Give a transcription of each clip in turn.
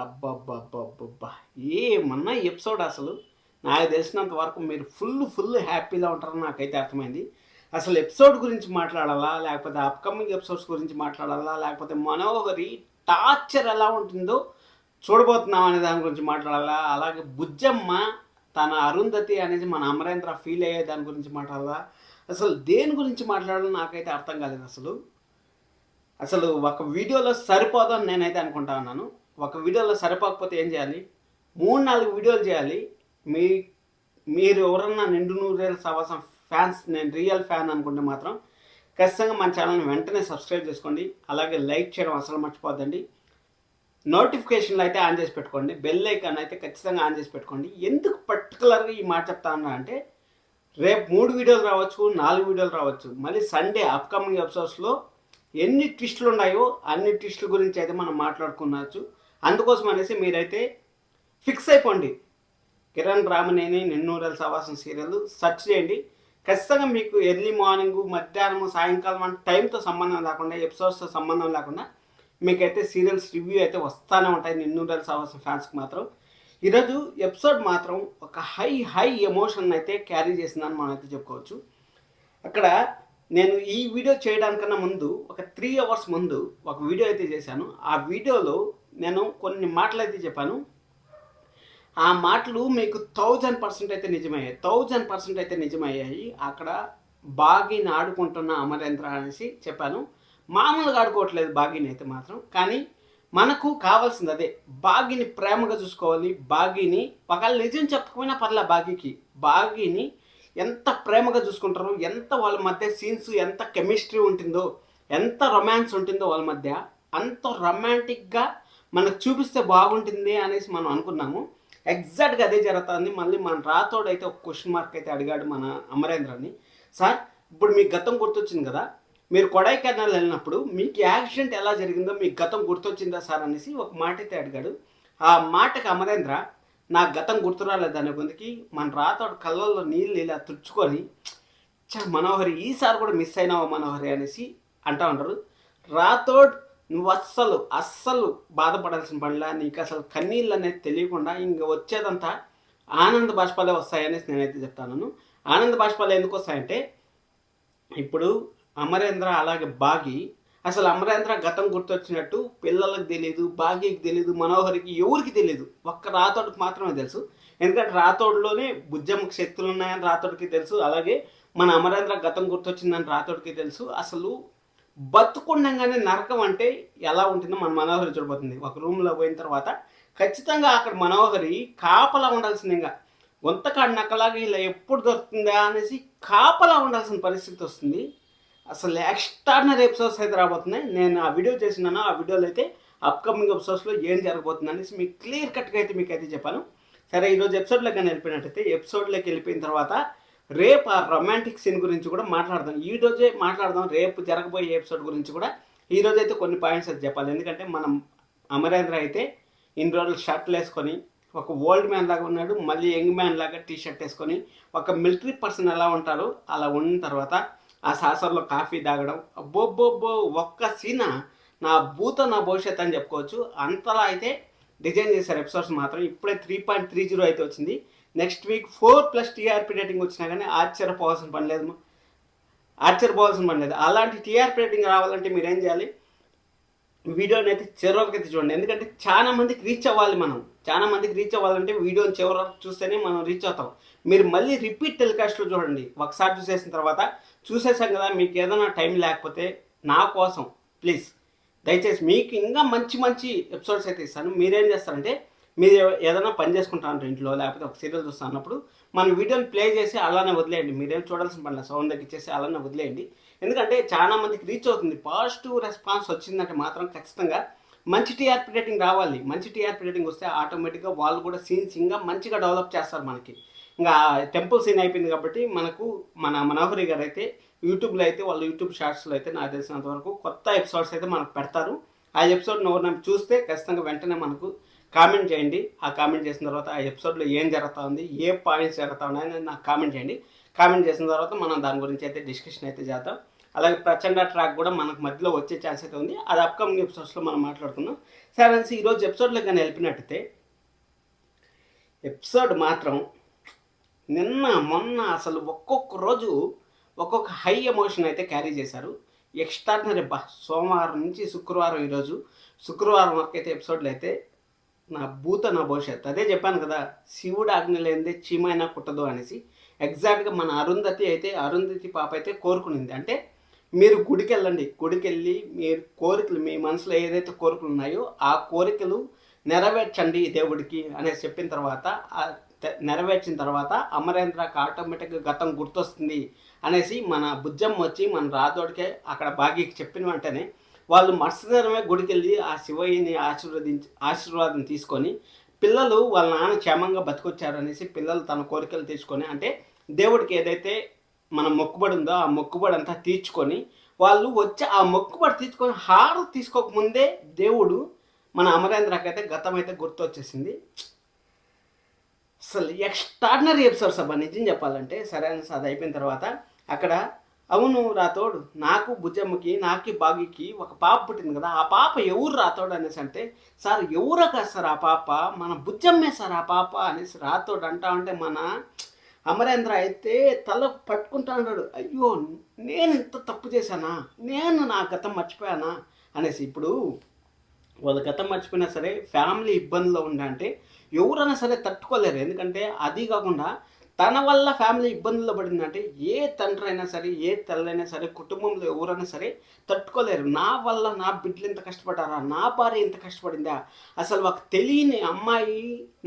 అబ్బబ్బబ్బబ్బబ్బా! ఏమన్నా ఎపిసోడ్ అసలు. నాకు తెలిసినంత వరకు మీరు ఫుల్ హ్యాపీగా ఉంటారని నాకైతే అర్థమైంది. అసలు ఎపిసోడ్ గురించి మాట్లాడాలా? లేకపోతే అప్‌కమింగ్ ఎపిసోడ్స్ గురించి మాట్లాడాలా? లేకపోతే మనోహరి టార్చర్ ఎలా ఉంటుందో చూడబోతున్నాం అనే దాని గురించి మాట్లాడాలా? అలాగే బుజ్జమ్మ తన అరుంధతి అనేది మన అమరేంద్ర ఫీల్ అయ్యే దాని గురించి మాట్లాడాలా? అసలు దేని గురించి మాట్లాడాలో నాకైతే అర్థం కాలేదు అసలు. అసలు ఒక వీడియోలో సరిపోదని నేనైతే అనుకుంటా ఉన్నాను. ఒక వీడియోలో సరిపోకపోతే ఏం చేయాలి? 3, 4 వీడియోలు చేయాలి. మీ మీరు ఎవరన్నా నిండు నూరేళ్ల సావాసం ఫ్యాన్స్, నేను రియల్ ఫ్యాన్ అనుకుంటే మాత్రం ఖచ్చితంగా మన ఛానల్ని వెంటనే సబ్స్క్రైబ్ చేసుకోండి. అలాగే లైక్ చేయడం అసలు మర్చిపోద్దండి. నోటిఫికేషన్లు అయితే ఆన్ చేసి పెట్టుకోండి. బెల్ ఐకాన్ అయితే ఖచ్చితంగా ఆన్ చేసి పెట్టుకోండి. ఎందుకు పర్టికులర్గా ఈ మాట చెప్తా ఉన్నా అంటే రేపు 3 వీడియోలు రావచ్చు, 4 వీడియోలు రావచ్చు. మళ్ళీ సండే అప్కమింగ్ ఎపిసోడ్స్లో ఎన్ని ట్విస్టులు ఉన్నాయో అన్ని ట్విస్టుల గురించి అయితే మనం మాట్లాడుకున్నచ్చు. అందుకోసం అనేసి మీరైతే ఫిక్స్ అయిపోండి. కిరణ్ రామనేని నిన్నూరల్ సవాసం సీరియల్ సెర్చ్ చేయండి. ఖచ్చితంగా మీకు ఎర్లీ మార్నింగ్, మధ్యాహ్నం, సాయంకాలం అంటే టైంతో సంబంధం లేకుండా, ఎపిసోడ్స్తో సంబంధం లేకుండా మీకైతే సీరియల్స్ రివ్యూ అయితే వస్తూనే ఉంటాయి నిన్నూరల్ సవాసం ఫ్యాన్స్కి మాత్రం. ఈరోజు ఎపిసోడ్ మాత్రం ఒక హై ఎమోషన్ అయితే క్యారీ చేసిందని మనం అయితే చెప్పుకోవచ్చు. అక్కడ నేను ఈ వీడియో చేయడానికన్నా ముందు ఒక 3 అవర్స్ ముందు ఒక వీడియో అయితే చేశాను. ఆ వీడియోలో నేను కొన్ని మాటలు అయితే చెప్పాను. ఆ మాటలు మీకు 1000% అయితే నిజమయ్యాయి. 1000% అయితే నిజమయ్యాయి. అక్కడ బాగీని ఆడుకుంటున్న అమరేంద్ర అనేసి చెప్పాను. మామూలుగా ఆడుకోవట్లేదు బాగీని అయితే మాత్రం. కానీ మనకు కావాల్సింది అదే, బాగీని ప్రేమగా చూసుకోవాలి. బాగీని ఒకవేళ నిజం చెప్పకపోయినా పర్లే, బాగీని ఎంత ప్రేమగా చూసుకుంటారో, ఎంత వాళ్ళ మధ్య సీన్స్, ఎంత కెమిస్ట్రీ ఉంటుందో, ఎంత రొమాన్స్ ఉంటుందో వాళ్ళ మధ్య, అంత రొమాంటిక్గా మనకు చూపిస్తే బాగుంటుంది అనేసి మనం అనుకున్నాము. ఎగ్జాక్ట్గా అదే జరుగుతుంది. మళ్ళీ మన రాతోడు అయితే ఒక క్వశ్చన్ మార్క్ అయితే అడిగాడు మన అమరేంద్రని. సార్, ఇప్పుడు మీకు గతం గుర్తొచ్చింది కదా, మీరు కొడైకెనాల్ వెళ్ళినప్పుడు మీకు యాక్సిడెంట్ ఎలా జరిగిందో మీకు గతం గుర్తొచ్చిందా సార్ అనేసి ఒక మాట అయితే అడిగాడు. ఆ మాటకి అమరేంద్ర నాకు గతం గుర్తురాలేదు అనే కొందికి మన రాతోడు కళ్ళల్లో నీళ్ళు ఇలా తుడుచుకొని, మనోహరి ఈసారి కూడా మిస్ అయినావా మనోహరి అనేసి అంటా ఉంటారు. రాతోడ్, నువ్వు అస్సలు బాధపడాల్సిన పనిలా, నీకు అసలు కన్నీళ్ళు అనేది తెలియకుండా ఇంక వచ్చేదంతా ఆనంద బాష్పాలే వస్తాయనేసి నేనైతే చెప్తాను. ఆనంద బాష్పాలు ఎందుకు వస్తాయంటే, ఇప్పుడు అమరేంద్ర అలాగే బాగి, అసలు అమరేంద్ర గతం గుర్తొచ్చినట్టు పిల్లలకు తెలియదు, భాగ్యకి తెలియదు, మనోహరికి ఎవరికి తెలియదు. ఒక్క రాతోడికి మాత్రమే తెలుసు. ఎందుకంటే రాతోడులోనే బుజ్జమ్మకి శక్తులు ఉన్నాయని రాతోడికి తెలుసు. అలాగే మన అమరేంద్ర గతం గుర్తొచ్చిందని రాతోడికి తెలుసు. అసలు బతుకుండగానే నరకం అంటే ఎలా ఉంటుందో మన మనోహరి చూడబోతుంది. ఒక రూమ్లో పోయిన తర్వాత ఖచ్చితంగా అక్కడ మనోహరి కాపలా ఉండాల్సింది. ఇంకా వంతకాడి నక్కలాగా ఇలా ఎప్పుడు దొరుకుతుందా అనేసి కాపలా ఉండాల్సిన పరిస్థితి వస్తుంది. అసలు ఎక్స్ట్రాడినరీ ఎపిసోడ్స్ అయితే రాబోతున్నాయి. నేను ఆ వీడియో చేసినాను. ఆ వీడియోలో అయితే అప్కమింగ్ ఎపిసోడ్స్లో ఏం జరగబోతుంది అనేసి మీకు క్లియర్ కట్గా అయితే మీకు అయితే చెప్పాను. సరే, ఈరోజు ఎపిసోడ్లోకి వెళ్ళిపోయినట్టయితే, ఎపిసోడ్లోకి వెళ్ళిపోయిన తర్వాత రేపు ఆ రొమాంటిక్ సీన్ గురించి కూడా మాట్లాడదాం. ఈరోజే మాట్లాడదాం. రేపు జరగబోయే ఎపిసోడ్ గురించి కూడా ఈరోజు అయితే కొన్ని పాయింట్స్ అయితే చెప్పాలి. ఎందుకంటే మనం అమరేంద్ర అయితే ఇన్ని రోజులు షర్ట్లు వేసుకొని ఒక ఓల్డ్ మ్యాన్ లాగా ఉన్నాడు. మళ్ళీ యంగ్ మ్యాన్ లాగా టీ షర్ట్ వేసుకొని ఒక మిలిటరీ పర్సన్ ఎలా ఉంటారో అలా ఉన్న తర్వాత ఆ సాసర్లో కాఫీ తాగడం, అబ్బోబ్బోబ్బో ఒక్క సీన నా భూతం నా భవిష్యత్ అని చెప్పుకోవచ్చు. అంతలా అయితే డిజైన్ చేశారు ఎపిసోడ్స్ మాత్రం. ఇప్పుడే 3.30 అయితే వచ్చింది. నెక్స్ట్ వీక్ 4+ టీఆర్పీ రేటింగ్ వచ్చినా కానీ ఆశ్చర్యపోవాల్సిన పని లేదు. అలాంటి టీఆర్పీ రేటింగ్ రావాలంటే మీరు ఏం చేయాలి? వీడియోని అయితే చివరికి అయితే చూడండి. ఎందుకంటే చాలా మందికి రీచ్ అవ్వాలి. చాలా మందికి రీచ్ అవ్వాలంటే వీడియోని చివరికి చూస్తేనే మనం రీచ్ అవుతాం. మీరు మళ్ళీ రిపీట్ టెలికాస్ట్లో చూడండి. ఒకసారి చూసేసిన తర్వాత చూసేసాం కదా, మీకు ఏదైనా టైం లేకపోతే నా కోసం ప్లీజ్ దయచేసి మీకు ఇంకా మంచి ఎపిసోడ్స్ అయితే ఇస్తాను. మీరేం చేస్తారంటే, మీరు ఏదైనా పని చేసుకుంటారు ఇంట్లో, లేకపోతే ఒక సీరియల్ చూస్తా అన్నప్పుడు మన వీడియోని ప్లే చేసి అలానే వదిలేయండి. మీరేం చూడాల్సిన పని లేదు. సౌండ్ తగ్గించేసి అలానే వదిలేయండి. ఎందుకంటే చాలా మందికి రీచ్ అవుతుంది. పాజిటివ్ రెస్పాన్స్ వచ్చిందంటే మాత్రం ఖచ్చితంగా మంచి టీఆర్పీ రేటింగ్ రావాలి. మంచి టీఆర్పీ రేటింగ్ వస్తే ఆటోమేటిక్గా వాళ్ళు కూడా సీన్స్ ఇంకా మంచిగా డెవలప్ చేస్తారు. మనకి ఇంకా టెంపుల్ సీన్ అయిపోయింది కాబట్టి మనకు మన మనోహరి గారు అయితే యూట్యూబ్లో అయితే వాళ్ళ యూట్యూబ్ షార్ట్స్లో అయితే నాకు తెలిసినంత వరకు కొత్త ఎపిసోడ్స్ అయితే మనకు పెడతారు. ఆ ఎపిసోడ్ని ఎవరినైనా చూస్తే ఖచ్చితంగా వెంటనే మనకు కామెంట్ చేయండి. ఆ కామెంట్ చేసిన తర్వాత ఆ ఎపిసోడ్లో ఏం జరుగుతూ ఉంది, ఏ పాయింట్స్ జరుగుతూ ఉన్నాయని నాకు కామెంట్ చేయండి. కామెంట్ చేసిన తర్వాత మనం దాని గురించి అయితే డిస్కషన్ అయితే చేద్దాం. అలాగే ప్రచండ ట్రాక్ కూడా మనకు మధ్యలో వచ్చే ఛాన్స్ అయితే ఉంది. అది అప్కమింగ్ ఎపిసోడ్స్లో మనం మాట్లాడుకుందాం. సరే అనేసి ఈరోజు ఎపిసోడ్లో కానీ వెళ్ళినట్టయితే ఎపిసోడ్ మాత్రం నిన్న మొన్న అసలు ఒక్కొక్క రోజు ఒక్కొక్క హై ఎమోషన్ అయితే క్యారీ చేశారు. ఎక్స్ట్రాడినరీ సోమవారం నుంచి శుక్రవారం, ఈరోజు శుక్రవారం వరకు అయితే ఎపిసోడ్లు అయితే నా భూత నా భవిష్యత్తు. అదే చెప్పాను కదా, శివుడు ఆజ్ఞ లేనిదే చీమైనా కుట్టదు అనేసి. ఎగ్జాక్ట్గా మన అరుంధతి పాప అయితే కోరుకునింది. అంటే మీరు గుడికి వెళ్ళండి, గుడికి వెళ్ళి మీరు కోరికలు, మీ మనసులో ఏదైతే కోరికలు ఉన్నాయో ఆ కోరికలు నెరవేర్చండి దేవుడికి అనేసి చెప్పిన తర్వాత, నెరవేర్చిన తర్వాత అమరేంద్రకి ఆటోమేటిక్గా గతం గుర్తొస్తుంది అనేసి మన బుజ్జమ్మ వచ్చి మన రాతోడికే అక్కడ భాగ్యకి చెప్పిన వెంటనే వాళ్ళు మరుసటమే గుడికి వెళ్ళి ఆ శివయ్యని ఆశీర్వాదం తీసుకొని పిల్లలు వాళ్ళ నాన్న క్షేమంగా బతికొచ్చారు అనేసి పిల్లలు తన కోరికలు తీసుకొని, అంటే దేవుడికి ఏదైతే మన మొక్కుబడి ఉందో ఆ మొక్కుబడి అంతా తీర్చుకొని వాళ్ళు వచ్చి ఆ మొక్కుబడి తీర్చుకొని హారం తీసుకోకముందే దేవుడు మన అమరేంద్రకి అయితే గతం అయితే గుర్తొచ్చేసింది. అసలు ఎక్స్ట్రాడినరీ ఎపిసోడ్స్ అబ్బా నిజం చెప్పాలంటే. సరే అని అది అయిపోయిన తర్వాత అక్కడ అవును రాతోడు, నాకు బుజ్జమ్మకి నాకు బాగికి ఒక పాప పుట్టింది కదా, ఆ పాప ఎవరు రాతోడు అనేసి అంటే, సార్ ఎవరో కాదు సార్ ఆ పాప, మన బుజ్జమ్మే సార్ ఆ పాప అనేసి రాతోడు అంటా ఉంటే మన అమరేంద్ర అయితే తల పట్టుకుంటా ఉన్నాడు. అయ్యో నేను ఇంత తప్పు చేశానా, నేను నా గతం మర్చిపోయానా అనేసి. ఇప్పుడు వాళ్ళ గతం మర్చిపోయినా సరే ఫ్యామిలీ ఇబ్బందిలో ఉండంటే ఎవరైనా సరే తట్టుకోలేరు. ఎందుకంటే అది కాకుండా తన వల్ల ఫ్యామిలీ ఇబ్బందుల్లో పడిందంటే ఏ తండ్రి అయినా సరే, ఏ తల్లైనా సరే, కుటుంబంలో ఎవరైనా సరే తట్టుకోలేరు. నా వల్ల నా బిడ్డలు ఇంత కష్టపడ్డారా, నా భార్య ఇంత కష్టపడిందా, అసలు ఒక తెలియని అమ్మాయి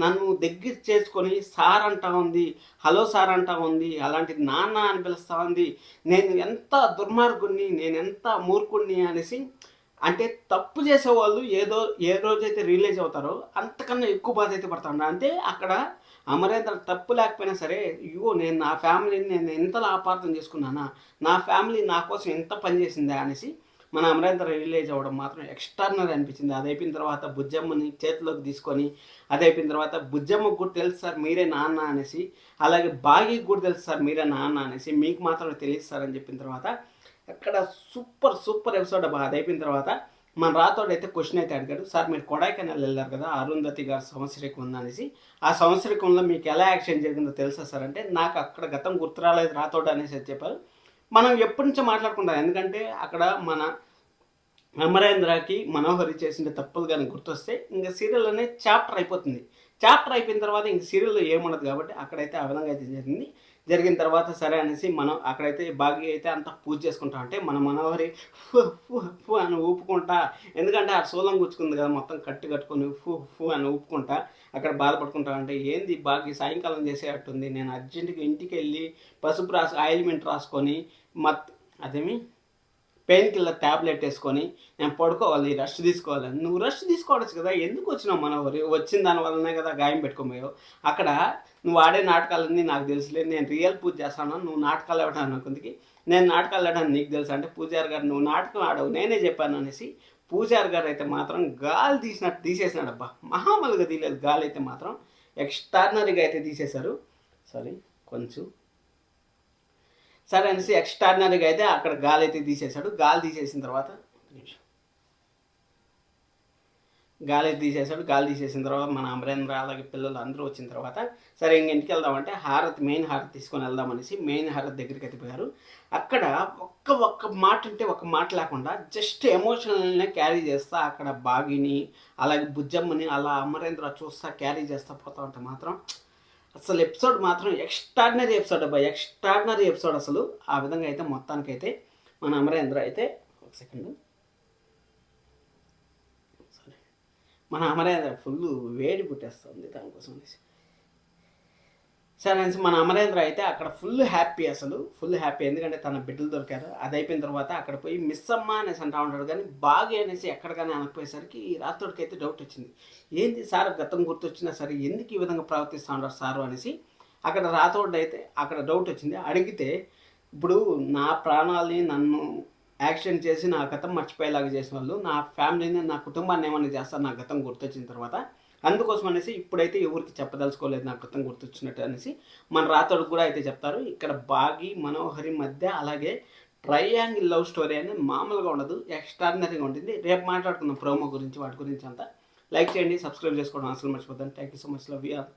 నన్ను దగ్గర చేసుకొని సార్ అంటా ఉంది, హలో సార్ అంటా ఉంది, అలాంటిది నాన్న అని పిలుస్తూ ఉంది, నేను ఎంత దుర్మార్గుణ్ణి, నేను ఎంత మూర్ఖుణ్ణి అనేసి. అంటే తప్పు చేసేవాళ్ళు ఏ రోజైతే రియలైజ్ అవుతారో అంతకన్నా ఎక్కువ బాధ అయితే పడతా ఉన్నా. అంటే అక్కడ అమరేంద్ర తప్పు లేకపోయినా సరే, అయ్యో నేను నా ఫ్యామిలీని నేను ఎంతలా అపార్థం చేసుకున్నానా, నా ఫ్యామిలీ నా కోసం ఎంత పనిచేసిందా అనేసి మన అమరేంద్ర రియలైజ్ అవ్వడం మాత్రం ఎక్స్ట్రాడినరీ అనిపించింది. అది అయిపోయిన తర్వాత బుజ్జమ్మని చేతిలోకి తీసుకొని, అది అయిపోయిన తర్వాత బుజ్జమ్మకు కూడా తెలుసు సార్ మీరే నాన్న అనేసి, అలాగే బాగికి కూడా తెలుసు సార్ మీరే నాన్న అనేసి, మీకు మాత్రమే తెలియదు సార్ అని చెప్పిన తర్వాత అక్కడ సూపర్ ఎపిసోడ్ అబ్బా. అది అయిపోయిన తర్వాత మన రాతోడు అయితే క్వశ్చన్ అయితే అడిగాడు, సార్ మీరు కొడైకెనాల్ వెళ్ళారు కదా అరుంధతి గారి సంవత్సరికం ఉందనేసి, ఆ సంవత్సరికంలో మీకు ఎలా యాక్షన్ జరిగిందో తెలుసా సార్ అంటే, నాకు అక్కడ గతం గుర్తు రాలేదు రాతోడు అనేసి చెప్పారు. మనం ఎప్పటి నుంచో మాట్లాడుకుంటాం, ఎందుకంటే అక్కడ మన అమరేంద్రకి మనోహరి చేసిన తప్పులు కానీ గుర్తొస్తే ఇంకా సీరియల్ అనేది చాప్టర్ అయిపోతుంది. చాప్టర్ అయిపోయిన తర్వాత ఇంక సీరియల్లో ఏముండదు కాబట్టి అక్కడైతే ఆ విధంగా అయితే జరిగిన తర్వాత సరే అనేసి మనం అక్కడైతే భాగ్య అయితే అంతా పూజ చేసుకుంటాం. అంటే మన మనోహరి ఫు అని ఊపుకుంటా, ఎందుకంటే ఆ సోలం గుచ్చుకుంది కదా మొత్తం కట్టుకొని ఫు అని ఊపుకుంటా అక్కడ బాధపడుకుంటా. అంటే ఏంది భాగ్య సాయంకాలం చేసేటట్టుంది, నేను అర్జెంటుగా ఇంటికి వెళ్ళి పసుపు ఆయిల్మెంట్ రాసుకొని అదేమి పెయిన్ కిల్లర్ ట్యాబ్లెట్ వేసుకొని నేను పడుకోవాలి, రెస్ట్ తీసుకోవాలి. నువ్వు రెస్ట్ తీసుకోవచ్చు కదా, ఎందుకు వచ్చినావు మనోహరి, వచ్చిన దానివల్లనే కదా గాయం పెట్టుకోపోయావు. అక్కడ నువ్వు ఆడే నాటకాలన్నీ నాకు తెలుసులేదు, నేను రియల్ పూజ చేస్తాను, నువ్వు నాటకాలు ఆడటాను అనుకుందికి, నేను నాటకాలు ఆడటాను నీకు తెలుసు అంటే, పూజారి గారు నువ్వు నాటకం ఆడవు నేనే చెప్పాను అనేసి పూజారి గారు అయితే మాత్రం గాలి తీసినట్టు తీసేసినాడు అబ్బా. మహామలుగా తీయలేదు గాలి అయితే మాత్రం, ఎక్స్ట్రాడినరీగా అయితే తీసేశారు. సారీ కొంచెం సరే అనేసి ఎక్స్ట్రాడినరీగా అయితే అక్కడ గాలి అయితే తీసేశాడు. గాలి తీసేసిన తర్వాత గాలి తీసేసిన తర్వాత మన అమరేంద్ర అలాగే పిల్లలు అందరూ వచ్చిన తర్వాత సరే ఇంక ఇంటికి వెళ్దామంటే మెయిన్ హారతి తీసుకొని వెళ్దామనేసి మెయిన్ హారతి దగ్గరికి ఎత్తిపోయారు. అక్కడ ఒక్క మాట అంటే ఒక మాట లేకుండా జస్ట్ ఎమోషనల్నే క్యారీ చేస్తా అక్కడ బాగిని అలాగే బుజ్జమ్మని అలా అమరేంద్ర చూస్తా క్యారీ చేస్తా పోతా ఉంటే మాత్రం అసలు ఎపిసోడ్ మాత్రం ఎక్స్ట్రాడినరీ ఎపిసోడ్ అబ్బా, ఎక్స్ట్రాడినరీ ఎపిసోడ్ అసలు. ఆ విధంగా అయితే మొత్తానికైతే మన అమరేంద్ర అయితే ఒక సెకండ్ మన అమరేంద్ర ఫుల్ వేడి పుట్టేస్తుంది దానికోసం అనేసి. సరే అనేసి మన అమరేంద్ర అయితే అక్కడ ఫుల్ హ్యాపీ, అసలు ఫుల్ హ్యాపీ, ఎందుకంటే తన బిడ్డలు దొరికారు. అది అయిపోయిన తర్వాత అక్కడ పోయి మిస్ అమ్మ అనేసి అంటా ఉంటాడు. కానీ బాగా అనేసి ఎక్కడికైనా అనకపోయేసరికి రాతోడికి అయితే డౌట్ వచ్చింది, ఏంది సార్ గతం గుర్తొచ్చినా సరే ఎందుకు ఈ విధంగా ప్రవర్తిస్తూ ఉంటారు సారు అనేసి అక్కడ రాతోడు అయితే అక్కడ డౌట్ వచ్చింది. అడిగితే ఇప్పుడు నా ప్రాణాలని నన్ను యాక్సిడెంట్ చేసి నా గతం మర్చిపోయేలాగా చేసిన వాళ్ళు నా ఫ్యామిలీని నా కుటుంబాన్ని ఏమైనా చేస్తారు నా గతం గుర్తొచ్చిన తర్వాత, అందుకోసం అనేసి ఇప్పుడైతే ఎవరికి చెప్పదలుచుకోలేదు నా గతం గుర్తొచ్చినట్టు అనేసి మన రాతోడు కూడా అయితే చెప్తారు. ఇక్కడ బాగి మనోహరి మధ్య అలాగే ట్రయాంగిల్ లవ్ స్టోరీ అనేది మామూలుగా ఉండదు, ఎక్స్ట్రాడినరీగా ఉంటుంది. రేపు మాట్లాడుకుందాం ప్రోమో గురించి, వాటి గురించి అంతా. లైక్ చేయండి, సబ్స్క్రైబ్ చేసుకోవడం అసలు మర్చిపోతాను. Thank you so much, love you all.